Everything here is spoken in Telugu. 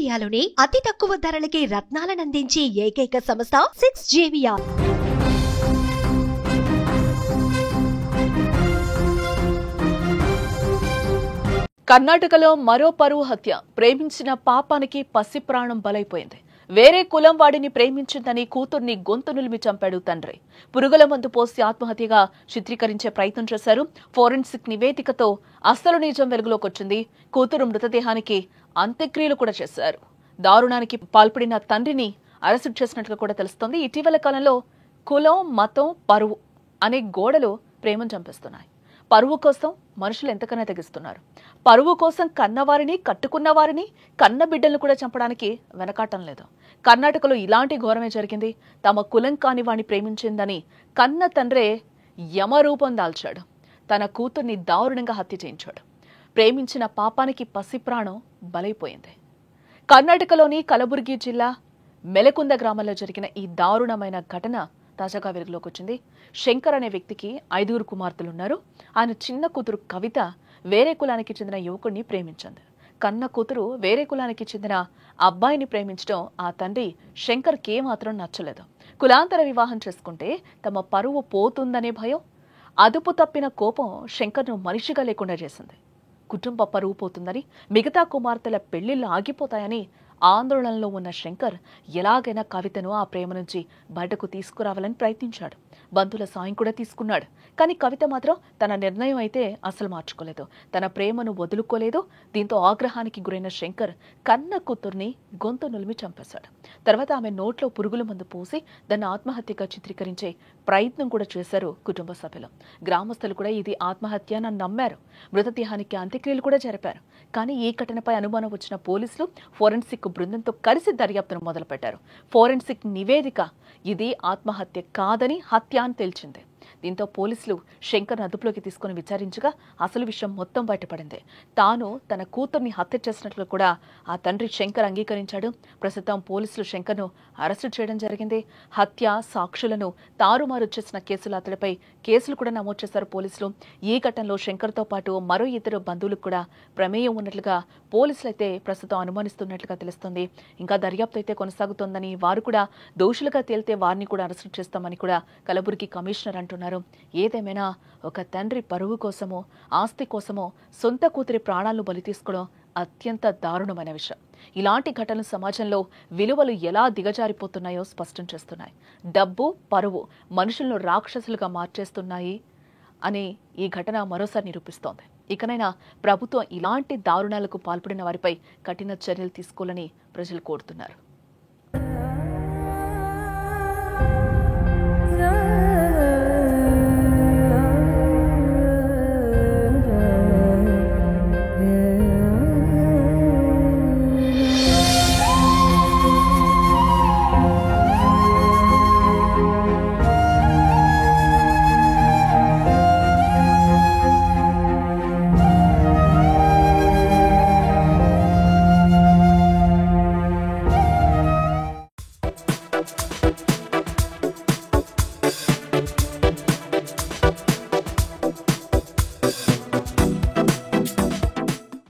ఇండియాలోనే అతి తక్కువ ధరలకి రత్నాలనందించే ఏకైక సంస్థ 6JVR. కర్ణాటకలో మరో పరువు హత్య. ప్రేమించిన పాపానికి పసి ప్రాణం బలైపోయింది. వేరే కులం వాడిని ప్రేమించిందని కూతుర్ని గొంతు నులిమి చంపాడు తండ్రి. పురుగుల మందు పోసి ఆత్మహత్యగా చిత్రీకరించే ప్రయత్నం చేశారు. ఫోరెన్సిక్ నివేదికతో అసలు నిజం వెలుగులోకి వచ్చింది. కూతురు మృతదేహానికి అంత్యక్రియలు కూడా చేశారు. దారుణానికి పాల్పడిన తండ్రిని అరెస్టు చేసినట్లు కూడా తెలుస్తోంది. ఇటీవల కాలంలో కులం, మతం, పరువు అనే గోడలు ప్రేమను చంపేస్తున్నాయి. పరువు కోసం మనుషులు ఎంతకన్నా తెగిస్తున్నారు. పరువు కోసం కన్నవారిని, కట్టుకున్న వారిని, కన్న బిడ్డలను కూడా చంపడానికి వెనకాటం లేదు. కర్ణాటకలో ఇలాంటి ఘోరమే జరిగింది. తమ కులం కాని వాణ్ణి ప్రేమించిందని కన్న తండ్రే యమరూపం దాల్చాడు. తన కూతుర్ని దారుణంగా హత్య చేయించాడు. ప్రేమించిన పాపానికి పసి ప్రాణం బలైపోయింది. కర్ణాటకలోని కలబుర్గి జిల్లా మెలకుంద గ్రామంలో జరిగిన ఈ దారుణమైన ఘటన తాజాగా వెలుగులోకి వచ్చింది. శంకర్ అనే వ్యక్తికి 5 కుమార్తెలున్నారు. ఆయన చిన్న కూతురు కవిత వేరే కులానికి చెందిన యువకుడిని ప్రేమించింది. కన్న కూతురు వేరే కులానికి చెందిన అబ్బాయిని ప్రేమించడం ఆ తండ్రి శంకర్కి ఏమాత్రం నచ్చలేదు. కులాంతర వివాహం చేసుకుంటే తమ పరువు పోతుందనే భయం, అదుపు తప్పిన కోపం శంకర్ను మనిషిగా లేకుండా చేసింది. కుటుంబ పరువు పోతుందని, మిగతా కుమార్తెల పెళ్లిళ్లు ఆగిపోతాయని ఆందోళనలో ఉన్న శంకర్ ఎలాగైనా కవితను ఆ ప్రేమ నుంచి బయటకు తీసుకురావాలని ప్రయత్నించాడు. బంధువుల సాయం కూడా తీసుకున్నాడు. కానీ కవిత మాత్రం తన నిర్ణయం అయితే అసలు మార్చుకోలేదు. తన ప్రేమను వదులుకోలేదు. దీంతో ఆగ్రహానికి గురైన శంకర్ కన్న కూతుర్ని గొంతు నులిమి చంపేశాడు. తర్వాత ఆమె నోట్లో పురుగుల మందు పోసి దాన్ని ఆత్మహత్యగా చిత్రీకరించే ప్రయత్నం కూడా చేశారు కుటుంబ సభ్యులు. గ్రామస్తులు కూడా ఇది ఆత్మహత్య అని నమ్మారు. మృతదేహానికి అంత్యక్రియలు కూడా జరిపారు. కానీ ఈ ఘటనపై అనుమానం వచ్చిన పోలీసులు ఫోరెన్సిక్ బృందంతో కలిసి దర్యాప్తును మొదలుపెట్టారు. ఫోరెన్సిక్ నివేదిక ఇది ఆత్మహత్య కాదని హత్య అని తేల్చింది. దీంతో పోలీసులు శంకర్ను అదుపులోకి తీసుకుని విచారించగా అసలు విషయం మొత్తం బయటపడింది. తాను తన కూతుర్ని హత్య చేసినట్లు కూడా ఆ తండ్రి శంకర్ అంగీకరించాడు. ప్రస్తుతం పోలీసులు శంకర్ను అరెస్టు చేయడం జరిగింది. హత్య, సాక్షులను తారుమారు చేసిన కేసులు అతడిపై కేసులు కూడా నమోదు చేశారు పోలీసులు. ఈ ఘటనలో శంకర్తో పాటు మరో 2 బంధువులకు కూడా ప్రమేయం ఉన్నట్లుగా పోలీసులు అయితే ప్రస్తుతం అనుమానిస్తున్నట్లుగా తెలుస్తోంది. ఇంకా దర్యాప్తు అయితే కొనసాగుతోందని, వారు కూడా దోషులుగా తేలితే వారిని కూడా అరెస్టు చేస్తామని కూడా కలబుర్గి కమిషనర్ అంటున్నారు. ఏదేమైనా ఒక తండ్రి పరువు కోసమో, ఆస్తి కోసమో సొంత కూతురి ప్రాణాలను బలి తీసుకోవడం అత్యంత దారుణమైన విషయం. ఇలాంటి ఘటనలు సమాజంలో విలువలు ఎలా దిగజారిపోతున్నాయో స్పష్టం చేస్తున్నాయి. డబ్బు, పరువు మనుషులను రాక్షసులుగా మార్చేస్తున్నాయి అని ఈ ఘటన మరోసారి నిరూపిస్తోంది. ఇకనైనా ప్రభుత్వం ఇలాంటి దారుణాలకు పాల్పడిన వారిపై కఠిన చర్యలు తీసుకోవాలని ప్రజలు కోరుతున్నారు.